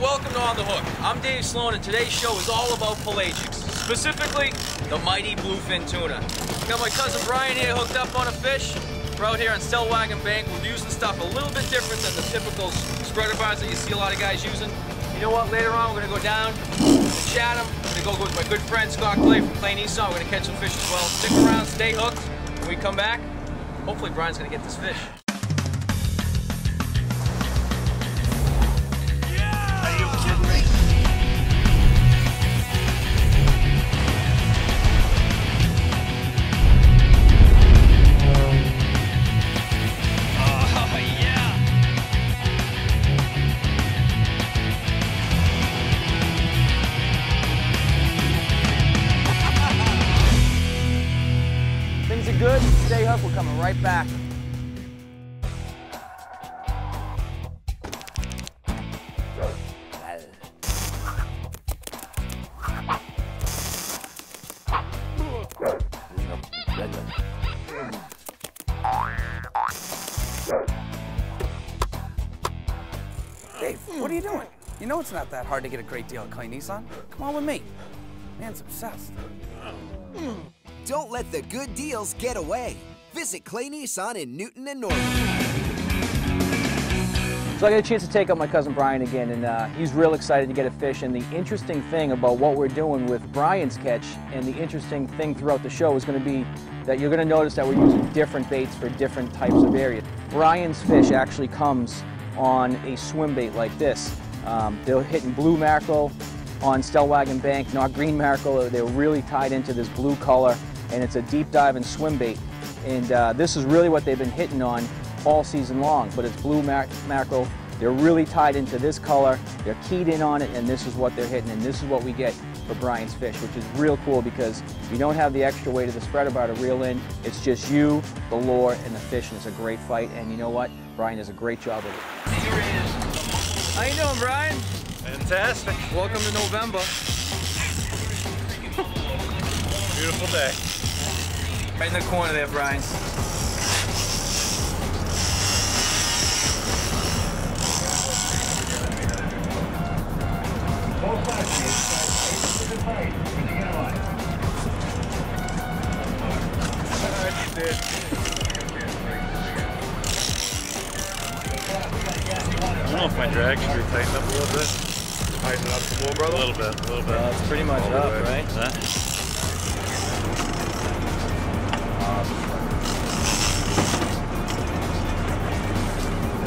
welcome to On the Hook. I'm Dave Sloan, and today's show is all about pelagics, specifically the mighty bluefin tuna. Got my cousin Brian here hooked up on a fish. We're out here on Celeb Bank. We're using stuff a little bit different than the typical spreader bars that you see a lot of guys using. You know what? Later on, we're going to go down to Chatham. We're going to go with my good friend Scott Clay from Clay Nissan. We're going to catch some fish as well. Stick around, stay hooked. When we come back, hopefully Brian's going to get this fish. Things are good, stay hooked, we're coming right back. Dave, what are you doing? You know it's not that hard to get a great deal at Clay Nissan. Come on with me. Man's obsessed. Don't let the good deals get away. Visit Clay Nissan in Newton and Norton. So I got a chance to take up my cousin Brian again, and he's real excited to get a fish. And the interesting thing about what we're doing with Brian's catch, and the interesting thing throughout the show, is going to be that you're going to notice that we're using different baits for different types of areas. Brian's fish actually comes on a swim bait like this. They're hitting blue mackerel on Celeb Bank, not green mackerel. They're really tied into this blue color, and it's a deep dive and swim bait. And this is really what they've been hitting on all season long, but it's blue mackerel. They're really tied into this color. They're keyed in on it, and this is what they're hitting, and this is what we get for Brian's fish, which is real cool because you don't have the extra weight of the spreader bar to reel in. It's just you, the lure, and the fish, and it's a great fight. And you know what? Brian does a great job with it. Here he is. How you doing, Brian? Fantastic. Welcome to November. Beautiful day. Right in the corner there, Brian. I don't know if my drag should be tightened up a little bit. Tighten it up some more, brother? A little bit, a little bit. It's pretty much up, right?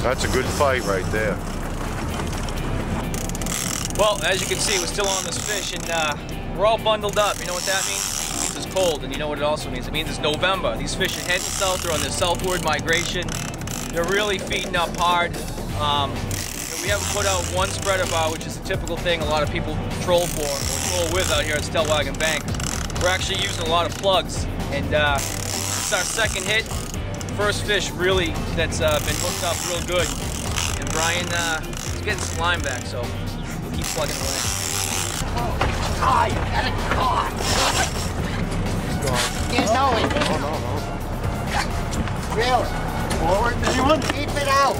That's a good fight right there. Well, as you can see, we're still on this fish, and we're all bundled up. You know what that means? It means it's cold, and you know what it also means? It means it's November. These fish are heading south. They're on their southward migration. They're really feeding up hard. We haven't put out one spreader bar, which is a typical thing a lot of people troll for, or troll with out here at Celeb Bank. We're actually using a lot of plugs, and it's our second hit. First fish really that's been hooked up real good, and Brian is getting some line back, so we'll keep plugging away. Oh, you got it caught! There's no way. No. Really? Forward, anyone? Keep it out.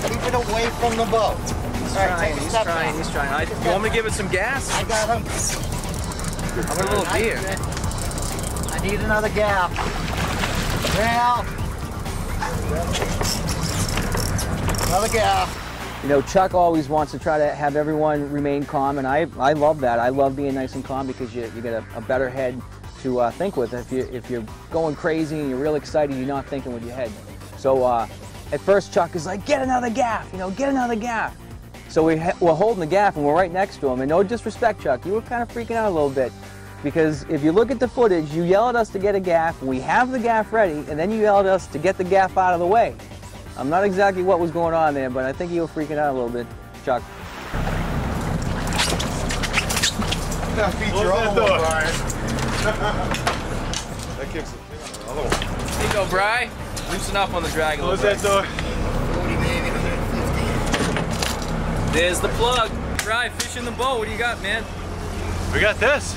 Keep it away from the boat. He's trying. You want me to give it some gas? I got him. How about a little beer? I need another gap. Now. Another gap. You know, Chuck always wants to try to have everyone remain calm, and I love that. I love being nice and calm because you get a better head to think with. If you're going crazy and you're real excited, you're not thinking with your head. So at first Chuck is like, get another gaff, you know, get another gaff. So we're holding the gaff and we're right next to him. And no disrespect, Chuck, you were kind of freaking out a little bit because if you look at the footage, you yell at us to get a gaff, and we have the gaff ready, and then you yell at us to get the gaff out of the way. I'm not exactly what was going on there, but I think you were freaking out a little bit, Chuck. That feeds your own one, Brian. That kicks another one. There you go, Bri. Loosen up on the drag a little bit. Close that door. There's the plug. Bri, fish in the boat. What do you got, man? We got this.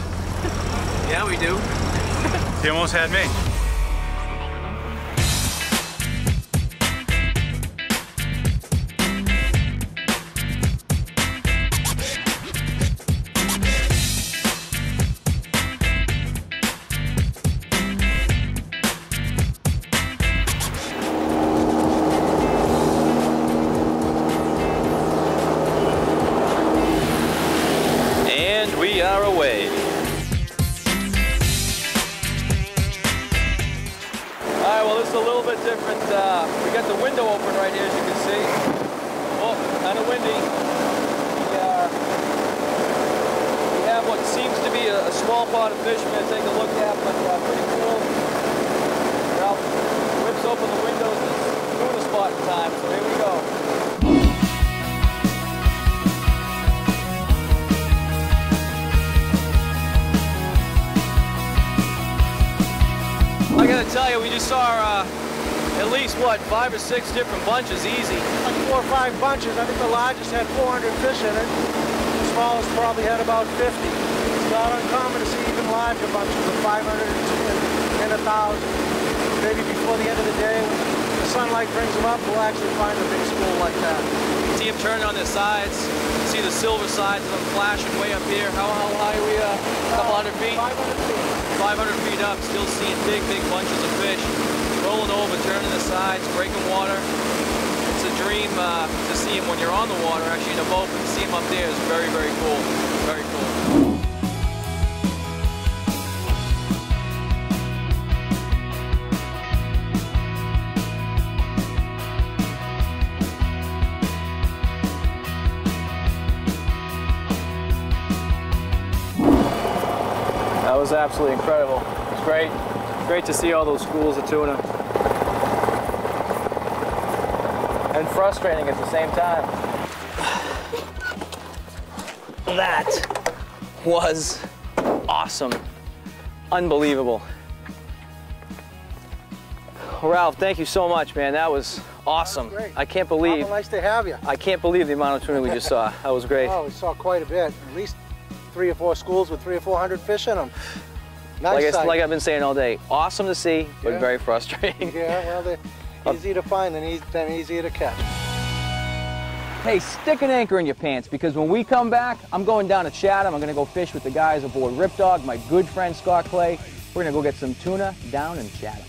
Yeah, we do. He almost had me. lot of fish we're going to take a look at, but pretty cool. Ralph whips open the windows and it's tuna spotting time, so here we go. I gotta tell you, we just saw at least, what, 5 or 6 different bunches, easy. Like 4 or 5 bunches. I think the largest had 400 fish in it. The smallest probably had about 50. It's not uncommon to see even larger bunches of 500 and 1,000. Maybe before the end of the day, when the sunlight brings them up, we'll actually find a big school like that. See them turning on their sides. See the silver sides of them flashing way up here. How high are we? A couple hundred feet? 500 feet. 500 feet up, still seeing big bunches of fish. Rolling over, turning the sides, breaking water. It's a dream to see them when you're on the water, actually in a boat, but to see them up there is very, very cool. Very cool. That was absolutely incredible. It was great. Great to see all those schools of tuna. And frustrating at the same time. That was awesome. Unbelievable. Ralph, thank you so much, man. That was awesome. Great. I can't believe. Nice to have you. I can't believe the amount of tuna we just saw. That was great. Oh, we saw quite a bit. At least 3 or 4 schools with 300 or 400 fish in them. Nice like I've been saying all day, awesome to see, but very frustrating. Yeah, well, they're easy to find and easier to catch. Hey, stick an anchor in your pants, because when we come back, I'm going down to Chatham. I'm going to go fish with the guys aboard Rip Dog, my good friend Scott Clay. We're going to go get some tuna down in Chatham.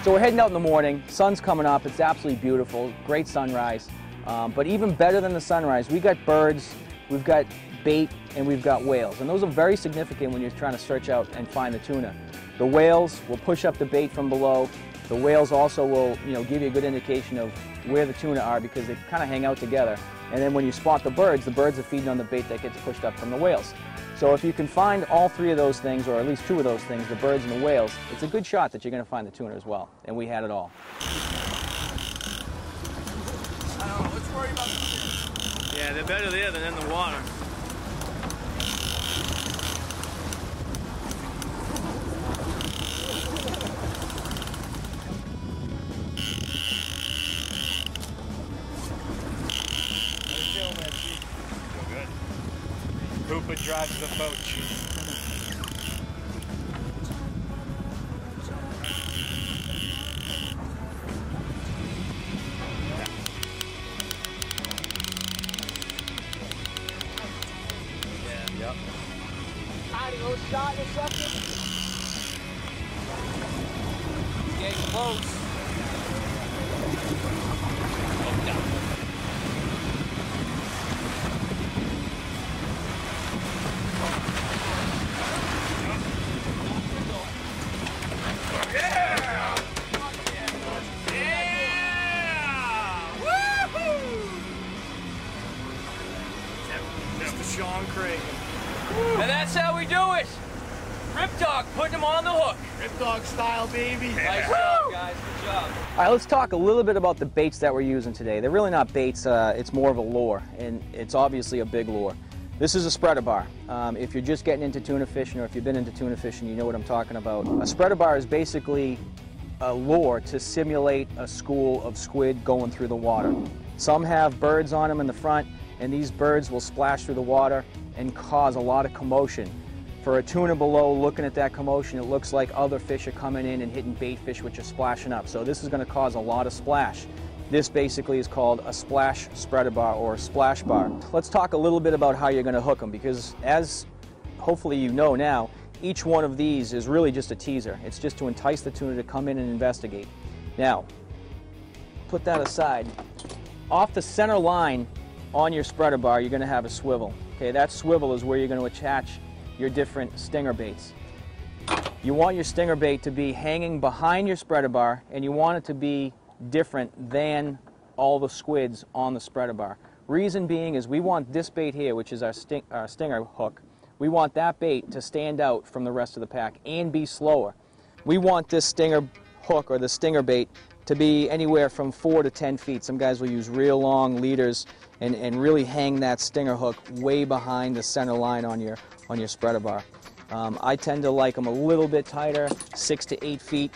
So we're heading out in the morning, sun's coming up, it's absolutely beautiful, great sunrise. But even better than the sunrise, we got birds, we've got bait, and we've got whales. And those are very significant when you're trying to search out and find the tuna. The whales will push up the bait from below. The whales also will, give you a good indication of where the tuna are, because they kind of hang out together. And then when you spot the birds are feeding on the bait that gets pushed up from the whales. So if you can find all 3 of those things, or at least 2 of those things, the birds and the whales, it's a good shot that you're going to find the tuna as well. And we had it all. I don't know, let's worry about the fish. Yeah, they're better there than in the water. Hooper drives the boat, Chief. Yep. Adios, shot in a second. It's getting close. And that's how we do it. Rip Dog putting them on the hook. Rip Dog style, baby. Nice job, guys. Good job. All right, let's talk a little bit about the baits that we're using today. They're really not baits, it's more of a lure, and it's obviously a big lure. This is a spreader bar. If you're just getting into tuna fishing, or if you've been into tuna fishing, you know what I'm talking about. A spreader bar is basically a lure to simulate a school of squid going through the water. Some have birds on them in the front, and these birds will splash through the water and cause a lot of commotion. For a tuna below, looking at that commotion, it looks like other fish are coming in and hitting bait fish which are splashing up. So this is going to cause a lot of splash. This basically is called a splash spreader bar or splash bar. Let's talk a little bit about how you're going to hook them, because as hopefully you know now, each one of these is really just a teaser. It's just to entice the tuna to come in and investigate. Now, put that aside. Off the center line on your spreader bar, you're going to have a swivel. Okay, that swivel is where you're going to attach your different stinger baits. You want your stinger bait to be hanging behind your spreader bar, and you want it to be different than all the squids on the spreader bar. Reason being is we want this bait here, which is our stinger hook, we want that bait to stand out from the rest of the pack and be slower. We want this stinger hook or the stinger bait to be anywhere from 4 to 10 feet. Some guys will use real long leaders and really hang that stinger hook way behind the center line on your spreader bar. I tend to like them a little bit tighter, 6 to 8 feet.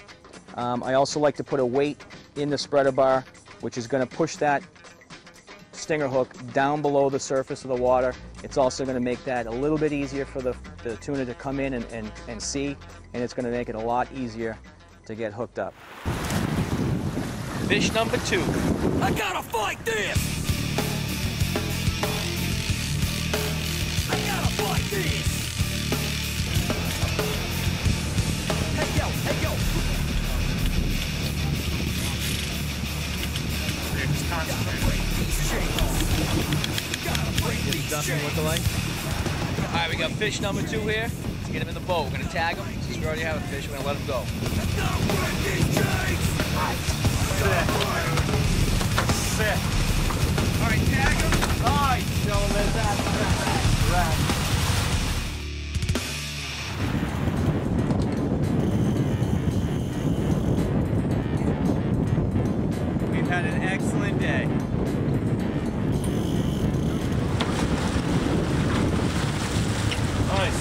I also like to put a weight in the spreader bar, which is going to push that stinger hook down below the surface of the water. It's also going to make that a little bit easier for the tuna to come in and see, and it's going to make it a lot easier to get hooked up. Fish number 2. I gotta fight this! I gotta fight this! Hey yo, hey yo! All right, we got fish number 2 here. Let's get him in the boat. We're gonna tag him. Since we already have a fish, we're gonna let him go. Sit. All right, tag him. Nice, gentlemen. That's right. We've had an excellent day. Nice.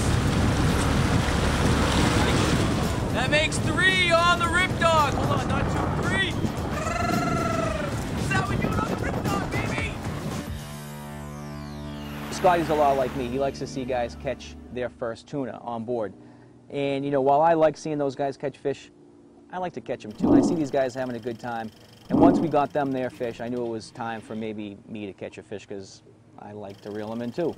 That makes 3 on the rip dog. Hold on, not 2, 3. That's how we do it on the rip dog, baby. Scotty's a lot like me. He likes to see guys catch their first tuna on board. And you know, while I like seeing those guys catch fish, I like to catch them too. I see these guys having a good time. And once we got them their fish, I knew it was time for maybe me to catch a fish, because I like to reel them in too.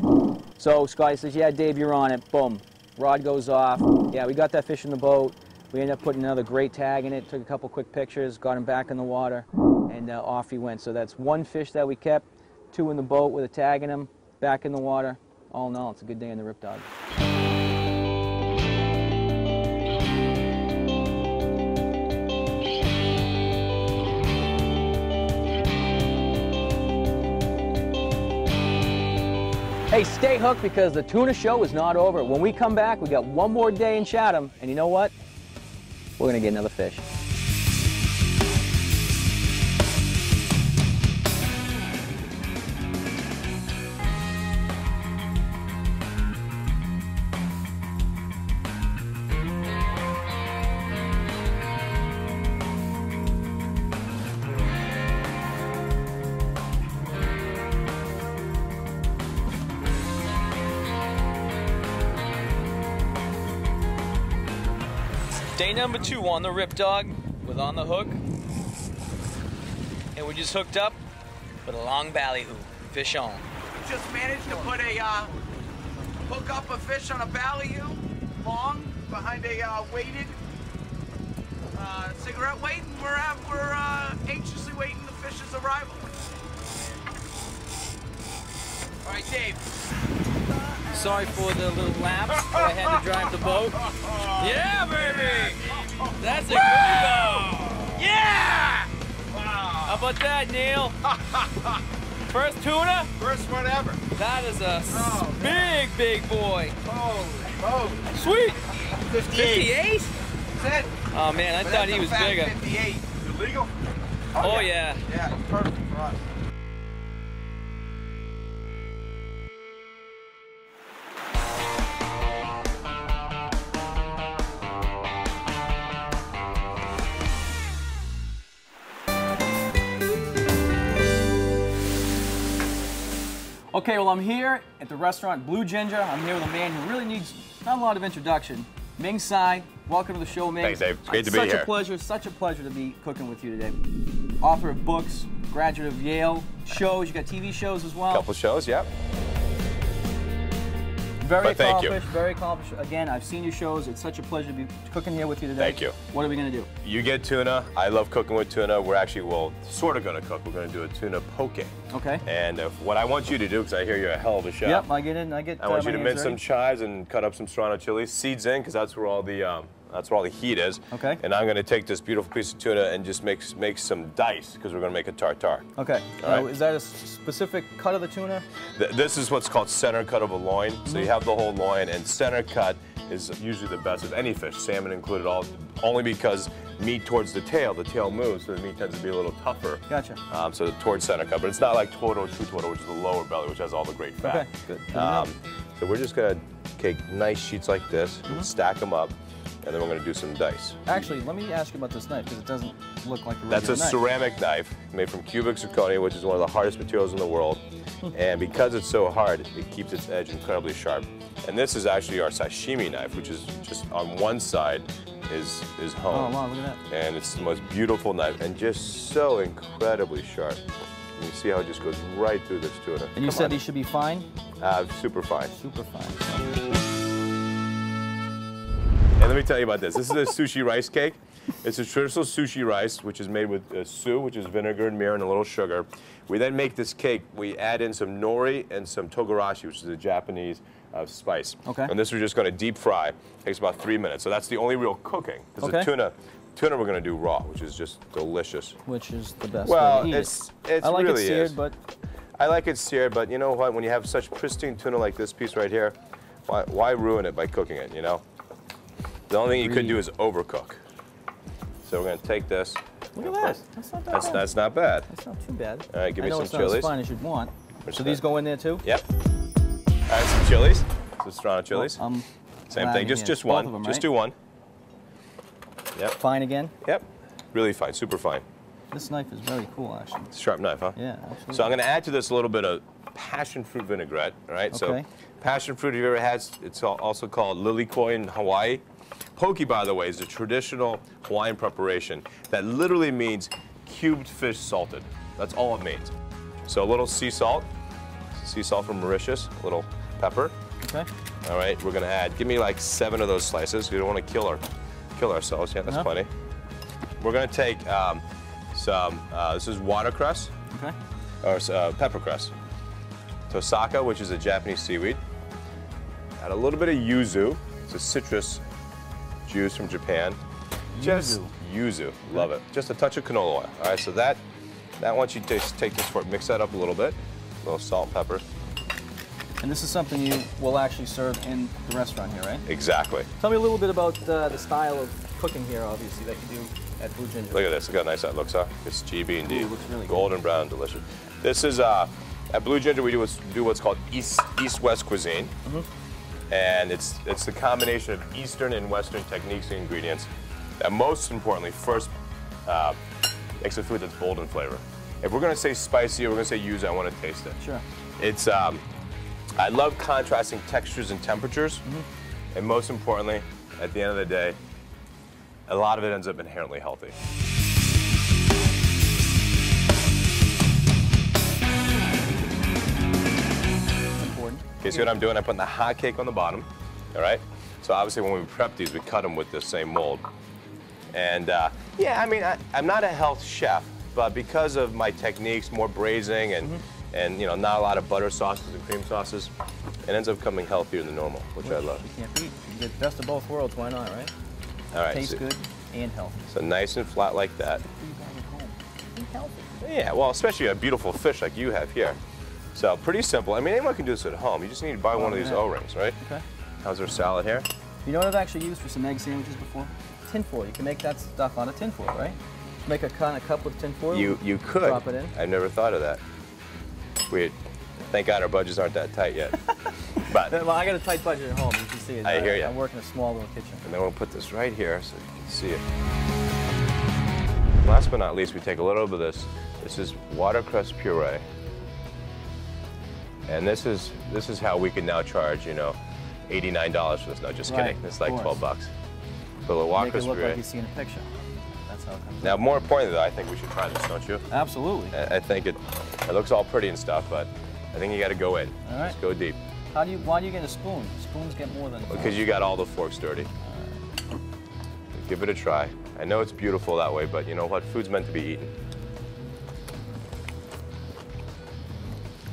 So Scotty says, yeah, Dave, you're on it. Boom. Rod goes off. Yeah, we got that fish in the boat. We ended up putting another great tag in it, took a couple quick pictures, got him back in the water, and off he went. So that's 1 fish that we kept, 2 in the boat with a tag in him, back in the water. All in all, it's a good day in the Rip Dog. Hey, stay hooked, because the tuna show is not over. When we come back, we got 1 more day in Chatham, and you know what? We're gonna get another fish. Day number 2 on the Rip Dog with On the Hook. And we just hooked up with a long ballyhoo. Fish on. Just managed to put a hook up a fish on a ballyhoo, long, behind a weighted cigarette weight, and we're anxiously waiting the fish's arrival. All right, Dave. Sorry for the little lapse, but I had to drive the boat. Yeah, baby! That's a good go! Yeah! Wow. How about that, Neil? First tuna? First one ever. That is a big boy. Holy moly. Sweet! 58? 58? That's it. Oh man, I thought he was bigger. 58. Is it legal? Oh yeah. Yeah, it's perfect for us. Okay, well, I'm here at the restaurant Blue Ginger. I'm here with a man who really needs not a lot of introduction. Ming Tsai, welcome to the show, Ming. Thanks, Dave. It's great to be here. here. Such a pleasure to be cooking with you today. author of books, graduate of Yale, shows. You got TV shows as well. Couple shows, yep. Very thank you. accomplished, very accomplished. Again, I've seen your shows. It's such a pleasure to be cooking here with you today. Thank you. What are we going to do? You get tuna. I love cooking with tuna. We're actually, well, sort of going to cook. We're going to do a tuna poke. Okay. And what I want you to do, because I hear you're a hell of a chef. Yep, I get in. I want you to mince some chives and cut up some serrano chilies, seeds in, because that's where all the heat is. Okay. And I'm going to take this beautiful piece of tuna and just make some dice, because we're going to make a tartare. Okay. All right. Is that a specific cut of the tuna? This is what's called center cut of a loin. So you have the whole loin, and center cut is usually the best of any fish, salmon included, only because meat towards the tail moves, so the meat tends to be a little tougher. Gotcha. So towards center cut, but it's not like toro, true toro, which is the lower belly, which has all the great fat. Okay, good. So we're just gonna take nice sheets like this, stack them up, and then we're gonna do some dice. Actually, let me ask you about this knife, because it doesn't look like a regular That's a knife. ceramic knife made from cubic zirconia, which is one of the hardest materials in the world. And because it's so hard, it keeps its edge incredibly sharp. And this is actually our sashimi knife, which is just on one side is home. Oh, wow, look at that. And it's the most beautiful knife, and just so incredibly sharp. And you see how it just goes right through this tuna. And you said these should be fine? Super fine. Super fine. And let me tell you about this. This is a sushi rice cake. It's a traditional sushi rice, which is made with su, which is vinegar and mirin and a little sugar. We then make this cake. We add in some nori and some togarashi, which is a Japanese spice. Okay. And this we're just going to deep fry. Takes about 3 minutes. So that's the only real cooking. Because the tuna we're going to do raw, which is just delicious. Which is the best well, way to eat it's I like really it seared, is. but I like it seared, but you know what? When you have such pristine tuna like this piece right here, why ruin it by cooking it, you know? The only thing you could do is overcook. So we're going to take this. look at that. That's not bad. That's not bad. That's not too bad. All right, give me some it's not chilies. as fine as you'd want. So these go in there too? Yep. All right, some chilies. Some serrano chilies. Well, same thing. Just one. Both of them, just right? do one. Yep. Fine again? Yep. Really fine. Super fine. This knife is very cool, actually. It's a sharp knife, huh? Yeah, absolutely. So I'm going to add to this a little bit of passion fruit vinaigrette. All right. Okay. So passion fruit, have you ever had? It's also called lilikoi in Hawaii. Poke, by the way, is a traditional Hawaiian preparation that literally means cubed fish salted. That's all it means. So a little sea salt from Mauritius, a little pepper. Okay. All right, we're gonna add, give me like 7 of those slices. We don't want to kill ourselves. Yeah, that's plenty. We're gonna take this is watercress, or peppercress. Tosaka, which is a Japanese seaweed. Add a little bit of yuzu. It's a citrus juice from Japan. Just yuzu, love it. Just a touch of canola oil. All right, so that once you take this for it, mix that up a little bit. A little salt and pepper. And this is something you will actually serve in the restaurant here, right? Exactly. Tell me a little bit about the style of cooking here, obviously, that you do at Blue Ginger. Look at this. Look how nice that looks, huh? It's GB indeed. Ooh, it looks really good. Golden brown, delicious. This is, at Blue Ginger, we do what's called East-West cuisine. And it's the combination of Eastern and Western techniques and ingredients that most importantly first makes a food that's bold in flavor. If we're gonna say spicy or we're gonna say yuzu, I wanna taste it. Sure. It's, I love contrasting textures and temperatures. And most importantly, at the end of the day, a lot of it ends up inherently healthy. Okay, see what I'm doing? I'm putting the hot cake on the bottom, all right? So obviously when we prep these, we cut them with the same mold. And yeah, I mean, I'm not a health chef, but because of my techniques, more braising and you know, not a lot of butter sauces and cream sauces, it ends up coming healthier than normal, which I love. You can't beat. You get the best of both worlds, why not, right? All right. Tastes good and healthy. So nice and flat like that. Eat healthy. Yeah, well, especially a beautiful fish like you have here. So pretty simple. I mean, anyone can do this at home. You just need to buy one of these O-rings, right? Okay. How's our salad here? You know what I've actually used for some egg sandwiches before? Tinfoil. You can make that stuff out of tinfoil, right? Make a kind of cup with tinfoil. You could. Drop it in. I've never thought of that. Weird. Thank God our budgets aren't that tight yet. But well, I got a tight budget at home. You can see it. I hear you. I work in a small little kitchen. And then we'll put this right here so you can see it. Last but not least, we take a little bit of this. This is watercress puree. And this is how we can now charge, you know, $89 for this. No, just kidding. It's like 12 bucks. Put a little watercress puree. Make it look puree. like you see in a picture. That's how it comes Now, out. more importantly, though, I think we should try this, don't you? Absolutely. I think it looks all pretty and stuff, but I think you got to go in. All right. Just go deep. Why do you get a spoon? Spoons get more than... Because you got all the forks dirty. Give it a try. I know it's beautiful that way, but you know what? Food's meant to be eaten.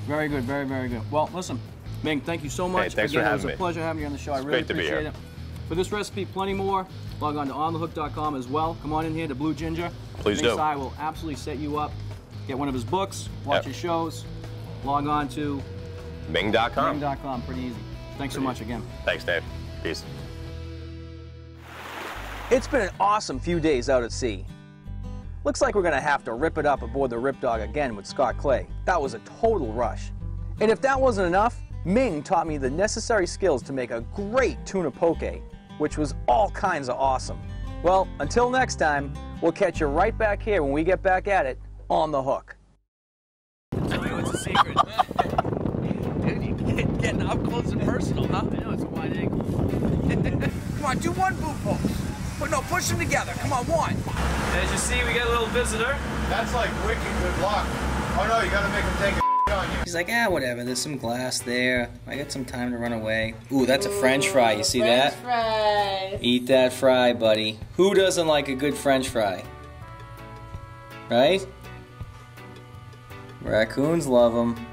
Very good, very, very good. Well, listen, Ming, thank you so much. Hey, thanks for having me. It was a pleasure having you on the show. I really great to be appreciate here. it. For this recipe, plenty more, log on to onthehook.com as well. Come on in here to Blue Ginger. Please Ming do. Tsai will absolutely set you up. Get one of his books, watch his shows, log on to Ming.com. Ming.com, pretty easy. Thanks so much again. Thanks, Dave. Peace. It's been an awesome few days out at sea. Looks like we're gonna have to rip it up aboard the Rip Dog again with Scott Clay. That was a total rush. And if that wasn't enough, Ming taught me the necessary skills to make a great tuna poke, which was all kinds of awesome. Well, until next time, we'll catch you right back here when we get back at it on the hook. Tell me what's the secret. Dude, you're getting up close and personal, huh? I know, it's a wide angle. Come on, do one boot poke. But no, push them together. Come on, one. As you see, we got a little visitor. That's like wicked good luck. Oh no, you gotta make him take a on you. He's like, whatever, there's some glass there. I got some time to run away. Ooh, that's a French fry, you see that? French fry. Eat that fry, buddy. Who doesn't like a good French fry? Right? Raccoons love them.